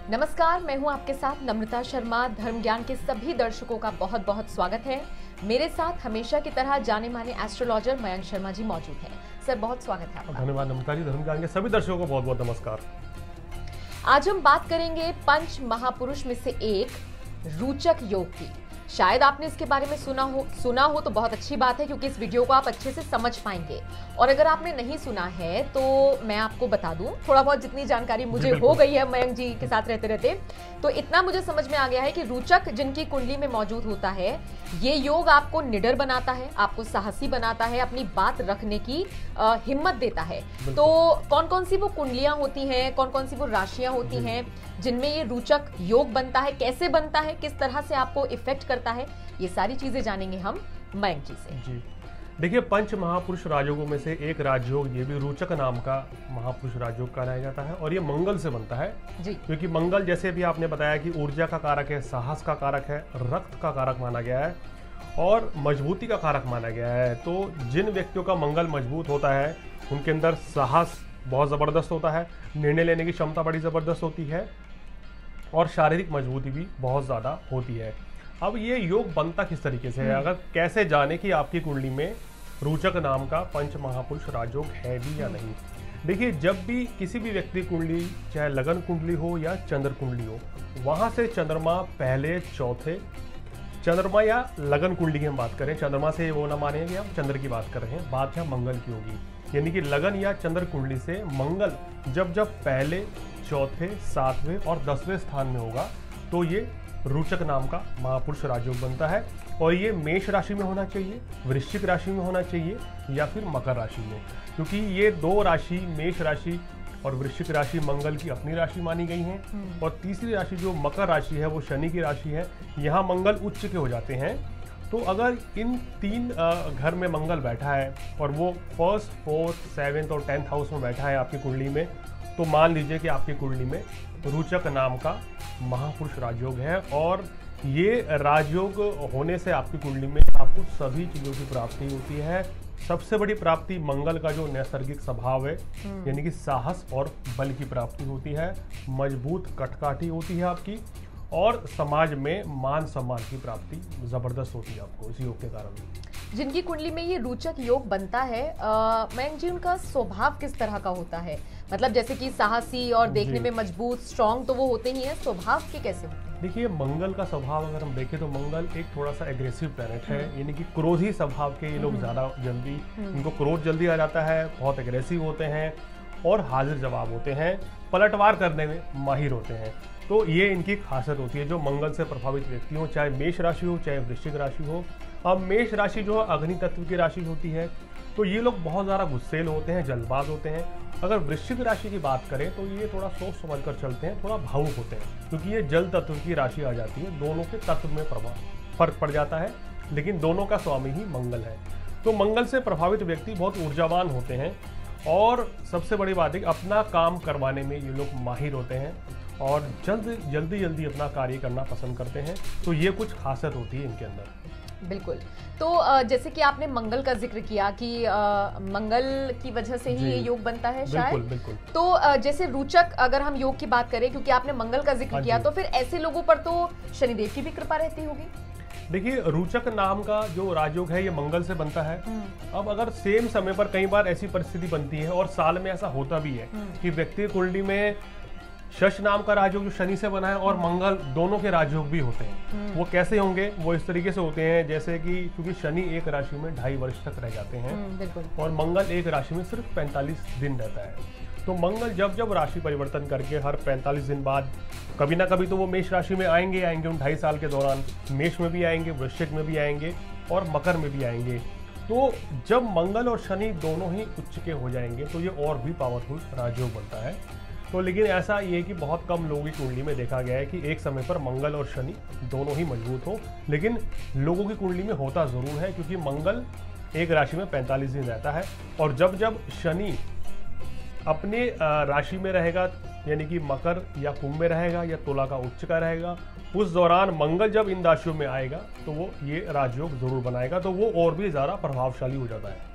नमस्कार, मैं हूं आपके साथ नम्रता शर्मा। धर्म ज्ञान के सभी दर्शकों का बहुत बहुत स्वागत है। मेरे साथ हमेशा की तरह जाने माने एस्ट्रोलॉजर मयंक शर्मा जी मौजूद हैं। सर, बहुत स्वागत है आपका। धन्यवाद नम्रता जी। धर्म ज्ञान के सभी दर्शकों को बहुत बहुत नमस्कार। आज हम बात करेंगे पंच महापुरुष में से एक रोचक योग की। शायद आपने इसके बारे में सुना हो तो बहुत अच्छी बात है, क्योंकि इस वीडियो को आप अच्छे से समझ पाएंगे। और अगर आपने नहीं सुना है तो मैं आपको बता दूं, थोड़ा बहुत जितनी जानकारी मुझे हो गई है मयंक जी के साथ रहते रहते, तो इतना मुझे समझ में आ गया है कि रोचक जिनकी कुंडली में मौजूद होता है, ये योग आपको निडर बनाता है, आपको साहसी बनाता है, अपनी बात रखने की हिम्मत देता है। तो कौन कौन सी वो कुंडलियां होती हैं, कौन कौन सी वो राशियां होती हैं जिनमें ये रोचक योग बनता है, कैसे बनता है, किस तरह से आपको इफेक्ट करता है, ये सारी चीजें जानेंगे हम मयंक जी से। जी देखिए, पंच महापुरुष राजयोगों में से एक राजयोग ये भी रोचक नाम का महापुरुष राजयोग कहलाया जाता है, और ये मंगल से बनता है जी। क्योंकि मंगल, जैसे भी आपने बताया, कि ऊर्जा का कारक है, साहस का कारक है, रक्त का कारक माना गया है और मजबूती का कारक माना गया है। तो जिन व्यक्तियों का मंगल मजबूत होता है उनके अंदर साहस बहुत ज़बरदस्त होता है, निर्णय लेने की क्षमता बड़ी ज़बरदस्त होती है और शारीरिक मजबूती भी बहुत ज़्यादा होती है। अब ये योग बनता किस तरीके से है, अगर कैसे जाने कि आपकी कुंडली में रोचक नाम का पंच महापुरुष राजयोग है भी या नहीं। देखिए, जब भी किसी भी व्यक्ति कुंडली, चाहे लगन कुंडली हो या चंद्र कुंडली हो, वहाँ से चंद्रमा पहले चौथे, चंद्रमा या लगन कुंडली की हम बात करें, चंद्रमा से वो ना माने कि हम चंद्र की बात कर रहे हैं, बात यहाँ मंगल की होगी। यानी कि लगन या चंद्र कुंडली से मंगल जब जब पहले, चौथे, सातवें और 10वें स्थान में होगा तो ये रोचक नाम का महापुरुष राजयोग बनता है। और ये मेष राशि में होना चाहिए, वृश्चिक राशि में होना चाहिए या फिर मकर राशि में, क्योंकि ये दो राशि, मेष राशि और वृश्चिक राशि, मंगल की अपनी राशि मानी गई हैं। और तीसरी राशि जो मकर राशि है वो शनि की राशि है, यहाँ मंगल उच्च के हो जाते हैं। तो अगर इन तीन घर में मंगल बैठा है और वो फर्स्ट, फोर्थ, सेवेंथ और 10th हाउस में बैठा है आपकी कुंडली में, तो मान लीजिए कि आपकी कुंडली में रोचक नाम का महापुरुष राजयोग है। और ये राजयोग होने से आपकी कुंडली में आपको सभी चीज़ों की प्राप्ति होती है। सबसे बड़ी प्राप्ति मंगल का जो नैसर्गिक स्वभाव है, यानी कि साहस और बल की प्राप्ति होती है, मजबूत कटकाठी होती है आपकी, और समाज में मान सम्मान की प्राप्ति जबरदस्त होती है आपको इस योग के कारण। जिनकी कुंडली में ये रोचक योग बनता है, मयंक जी, उनका स्वभाव किस तरह का होता है? मतलब जैसे कि साहसी और देखने में मजबूत, स्ट्रांग तो वो होते ही हैं, स्वभाव के कैसे होते हैं? देखिए, मंगल का स्वभाव अगर हम देखें तो मंगल एक थोड़ा सा एग्रेसिव प्लैनेट है, यानी कि क्रोधी स्वभाव के ये लोग ज़्यादा जल्दी, इनको क्रोध जल्दी आ जाता है, बहुत एग्रेसिव होते हैं और हाजिर जवाब होते हैं, पलटवार करने में माहिर होते हैं। तो ये इनकी खासियत होती है जो मंगल से प्रभावित व्यक्ति हो, चाहे मेष राशि हो चाहे वृश्चिक राशि हो। अब मेष राशि जो है अग्नि तत्व की राशि होती है, तो ये लोग बहुत ज़्यादा गुस्सेल होते हैं, जल्दबाज होते हैं। अगर वृश्चिक राशि की बात करें तो ये थोड़ा सोच समझ कर चलते हैं, थोड़ा भावुक होते हैं, क्योंकि ये जल तत्व की राशि आ जाती है। दोनों के तत्व में फर्क पड़ जाता है, लेकिन दोनों का स्वामी ही मंगल है। तो मंगल से प्रभावित व्यक्ति बहुत ऊर्जावान होते हैं और सबसे बड़ी बात है कि अपना काम करवाने में ये लोग माहिर होते हैं और जल्दी अपना कार्य करना पसंद करते हैं। तो ये कुछ खासियत होती है इनके अंदर। बिल्कुल। तो जैसे कि आपने मंगल का जिक्र किया कि मंगल की वजह से ही ये योग बनता है शायद। बिल्कुल। तो जैसे रोचक अगर हम योग की बात करें, क्योंकि आपने मंगल का जिक्र किया, तो फिर ऐसे लोगों पर तो शनिदेव की भी कृपा रहती होगी। देखिए, रोचक नाम का जो राजयोग है ये मंगल से बनता है। अब अगर सेम समय पर कई बार ऐसी परिस्थिति बनती है और साल में ऐसा होता भी है कि व्यक्ति कुंडली में शश नाम का राजयोग जो शनि से बना है और मंगल दोनों के राजयोग भी होते हैं। वो कैसे होंगे? वो इस तरीके से होते हैं जैसे कि, क्योंकि शनि एक राशि में 2.5 वर्ष तक रह जाते हैं और मंगल एक राशि में सिर्फ 45 दिन रहता है। तो मंगल जब जब राशि परिवर्तन करके हर 45 दिन बाद कभी ना कभी तो वो मेष राशि में आएंगे उन 2.5 साल के दौरान, मेष में भी आएंगे, वृश्चिक में भी आएंगे और मकर में भी आएंगे। तो जब मंगल और शनि दोनों ही उच्च के हो जाएंगे तो ये और भी पावरफुल राजयोग बनता है। तो लेकिन ऐसा ये कि बहुत कम लोगों की कुंडली में देखा गया है कि एक समय पर मंगल और शनि दोनों ही मजबूत हो, लेकिन लोगों की कुंडली में होता ज़रूर है, क्योंकि मंगल एक राशि में 45 दिन रहता है और जब जब शनि अपने राशि में रहेगा, यानी कि मकर या कुंभ में रहेगा या तुला का उच्च का रहेगा, उस दौरान मंगल जब इन राशियों में आएगा तो वो ये राजयोग जरूर बनाएगा, तो वो और भी ज़्यादा प्रभावशाली हो जाता है।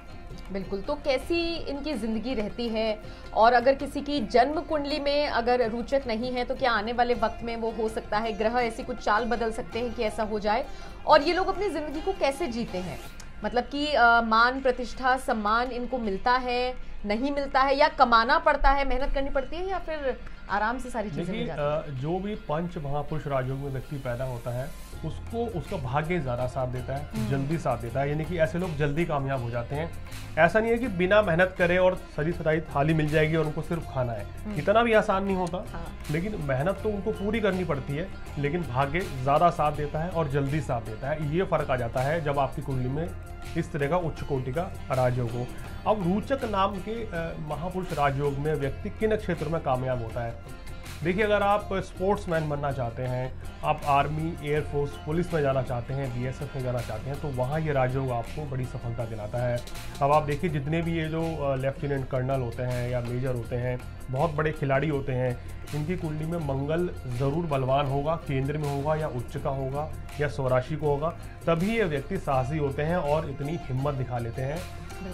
बिल्कुल, तो कैसी इनकी जिंदगी रहती है, और अगर किसी की जन्म कुंडली में अगर रोचक नहीं है तो क्या आने वाले वक्त में वो हो सकता है, ग्रह ऐसी कुछ चाल बदल सकते हैं कि ऐसा हो जाए, और ये लोग अपनी जिंदगी को कैसे जीते हैं, मतलब कि मान प्रतिष्ठा सम्मान इनको मिलता है, नहीं मिलता है, या कमाना पड़ता है, मेहनत करनी पड़ती है, या फिर आराम से सारी चीजें मिल जाती हैं? जो भी पंच महापुरुष राजयोग में व्यक्ति पैदा होता है उसको उसका भाग्य ज़्यादा साथ देता है, जल्दी साथ देता है, यानी कि ऐसे लोग जल्दी कामयाब हो जाते हैं। ऐसा नहीं है कि बिना मेहनत करे और सरी सराई थाली मिल जाएगी और उनको सिर्फ खाना है, इतना भी आसान नहीं होता। हाँ। लेकिन मेहनत तो उनको पूरी करनी पड़ती है, लेकिन भाग्य ज़्यादा साथ देता है और जल्दी साथ देता है। ये फर्क आ जाता है जब आपकी कुंडली में इस तरह का उच्च कोटि का राजयोग हो। अब रोचक नाम के महापुरुष राजयोग में व्यक्ति किन क्षेत्र में कामयाब होता है? देखिए, अगर आप स्पोर्ट्समैन बनना चाहते हैं, आप आर्मी, एयरफोर्स, पुलिस में जाना चाहते हैं, बीएसएफ में जाना चाहते हैं, तो वहाँ ये राजयोग आपको बड़ी सफलता दिलाता है। अब आप देखिए, जितने भी ये जो लेफ्टिनेंट कर्नल होते हैं या मेजर होते हैं, बहुत बड़े खिलाड़ी होते हैं, इनकी कुंडली में मंगल ज़रूर बलवान होगा, केंद्र में होगा या उच्च का होगा या स्वराशि को होगा, तभी ये व्यक्ति साहसी होते हैं और इतनी हिम्मत दिखा लेते हैं,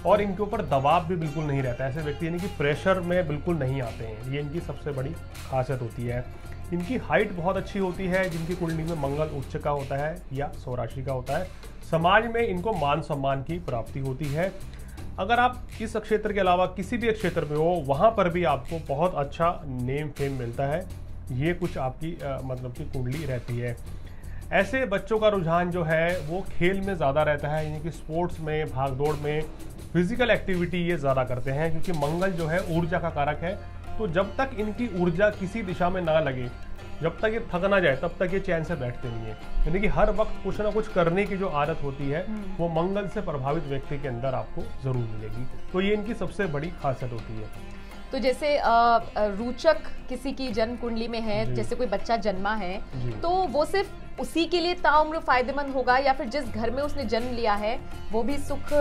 और इनके ऊपर दबाव भी बिल्कुल नहीं रहता है। ऐसे व्यक्ति यानी कि प्रेशर में बिल्कुल नहीं आते हैं, ये इनकी सबसे बड़ी खासियत होती है। इनकी हाइट बहुत अच्छी होती है जिनकी कुंडली में मंगल उच्च का होता है या स्वराशि का होता है। समाज में इनको मान सम्मान की प्राप्ति होती है। अगर आप इस क्षेत्र के अलावा किसी भी क्षेत्र में हो, वहाँ पर भी आपको बहुत अच्छा नेम फेम मिलता है। ये कुछ आपकी मतलब की कुंडली रहती है। ऐसे बच्चों का रुझान जो है वो खेल में ज़्यादा रहता है, यानी कि स्पोर्ट्स में, भागदौड़ में, फिजिकल एक्टिविटी ये ज़्यादा करते हैं, क्योंकि मंगल जो है ऊर्जा का कारक है। तो जब तक इनकी ऊर्जा किसी दिशा में ना लगे, जब तक ये थक ना जाए, तब तक ये चैन से बैठते नहीं है। यानी कि हर वक्त कुछ ना कुछ करने की जो आदत होती है वो मंगल से प्रभावित व्यक्ति के अंदर आपको ज़रूर मिलेगी। तो ये इनकी सबसे बड़ी खासियत होती है। तो जैसे रोचक किसी की जन्म कुंडली में है, जैसे कोई बच्चा जन्मा है, तो वो सिर्फ उसी के लिए ताउम्र फायदेमंद होगा, या फिर जिस घर में उसने जन्म लिया है वो भी सुख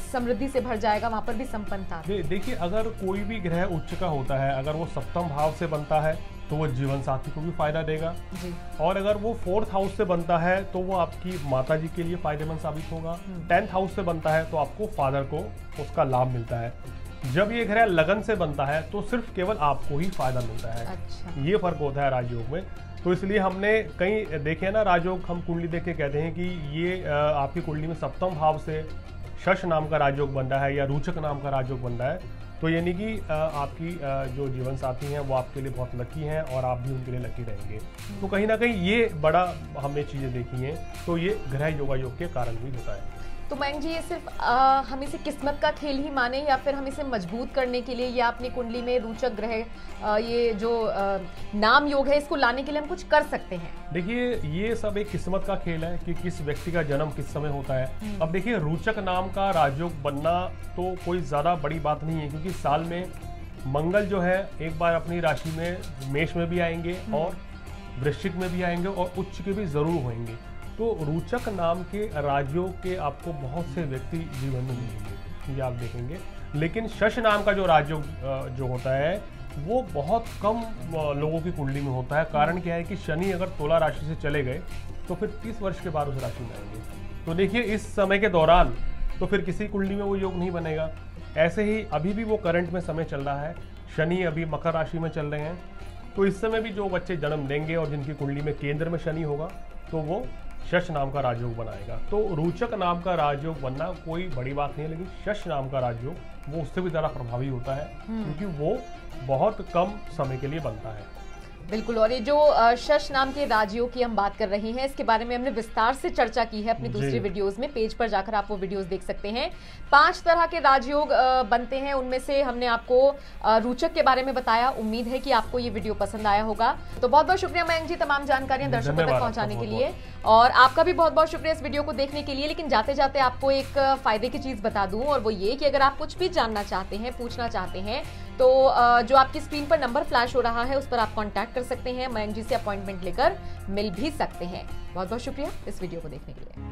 समृद्धि से भर जाएगा, वहां पर भी संपन्नता? देखिए, अगर कोई भी ग्रह उच्च का होता है, अगर वो सप्तम भाव से बनता है तो वो जीवन साथी को भी फायदा देगा जी। और अगर वो 4th हाउस से बनता है तो वो आपकी माता जी के लिए फायदेमंद साबित होगा। 10th हाउस से बनता है तो आपको फादर को उसका लाभ मिलता है। जब ये ग्रह लगन से बनता है तो सिर्फ केवल आपको ही फायदा मिलता है। अच्छा। ये फर्क होता है राजयोग में। तो इसलिए हमने कई देखे ना राजयोग, हम कुंडली देख के कहते हैं कि ये आपकी कुंडली में सप्तम भाव से शश नाम का राजयोग बन रहा है या रोचक नाम का राजयोग बन रहा है, तो यानी कि आपकी जो जीवन साथी हैं वो आपके लिए बहुत लकी हैं और आप भी उनके लिए लकी रहेंगे। तो कहीं ना कहीं ये बड़ा हमने चीज़ें देखी हैं, तो ये ग्रह योगायोग के कारण भी होता है। तो मयंक जी, ये सिर्फ हम इसे किस्मत का खेल ही माने, या फिर हम इसे मजबूत करने के लिए या अपनी कुंडली में रोचक ग्रह ये जो नाम योग है इसको लाने के लिए हम कुछ कर सकते हैं? देखिए, ये सब एक किस्मत का खेल है कि किस व्यक्ति का जन्म किस समय होता है। अब देखिए, रोचक नाम का राजयोग बनना तो कोई ज़्यादा बड़ी बात नहीं है, क्योंकि साल में मंगल जो है एक बार अपनी राशि में मेष में भी आएंगे और वृश्चिक में भी आएंगे और उच्च के भी जरूर होंगे। तो रोचक नाम के राजयोग के आपको बहुत से व्यक्ति जीवन में मिलेंगे, ये आप देखेंगे। लेकिन शश नाम का जो राजयोग जो होता है वो बहुत कम लोगों की कुंडली में होता है। कारण क्या है कि शनि अगर तुला राशि से चले गए तो फिर 30 वर्ष के बाद उस राशि में आएंगे। तो देखिए, इस समय के दौरान तो फिर किसी कुंडली में वो योग नहीं बनेगा। ऐसे ही अभी भी वो करंट में समय चल रहा है, शनि अभी मकर राशि में चल रहे हैं, तो इस समय भी जो बच्चे जन्म लेंगे और जिनकी कुंडली में केंद्र में शनि होगा तो वो शश नाम का राजयोग बनाएगा। तो रोचक नाम का राजयोग बनना कोई बड़ी बात नहीं है, लेकिन शश नाम का राजयोग वो उससे भी ज़्यादा प्रभावी होता है, क्योंकि वो बहुत कम समय के लिए बनता है। बिल्कुल, और ये जो शश नाम के राजयोग की हम बात कर रहे हैं, इसके बारे में हमने विस्तार से चर्चा की है अपनी दूसरी वीडियोस में। पेज पर जाकर आप वो वीडियोस देख सकते हैं। 5 तरह के राजयोग बनते हैं, उनमें से हमने आपको रोचक के बारे में बताया। उम्मीद है कि आपको ये वीडियो पसंद आया होगा। तो बहुत बहुत शुक्रिया मयंक जी, तमाम जानकारियां दर्शकों तक पहुंचाने के लिए, और आपका भी बहुत बहुत शुक्रिया इस वीडियो को देखने के लिए। लेकिन जाते जाते आपको एक फायदे की चीज बता दूं, और वो ये कि अगर आप कुछ भी जानना चाहते हैं, पूछना चाहते हैं, तो जो आपकी स्क्रीन पर नंबर फ्लैश हो रहा है उस पर आप कांटेक्ट कर सकते हैं। मयंक जी से अपॉइंटमेंट लेकर मिल भी सकते हैं। बहुत बहुत शुक्रिया इस वीडियो को देखने के लिए।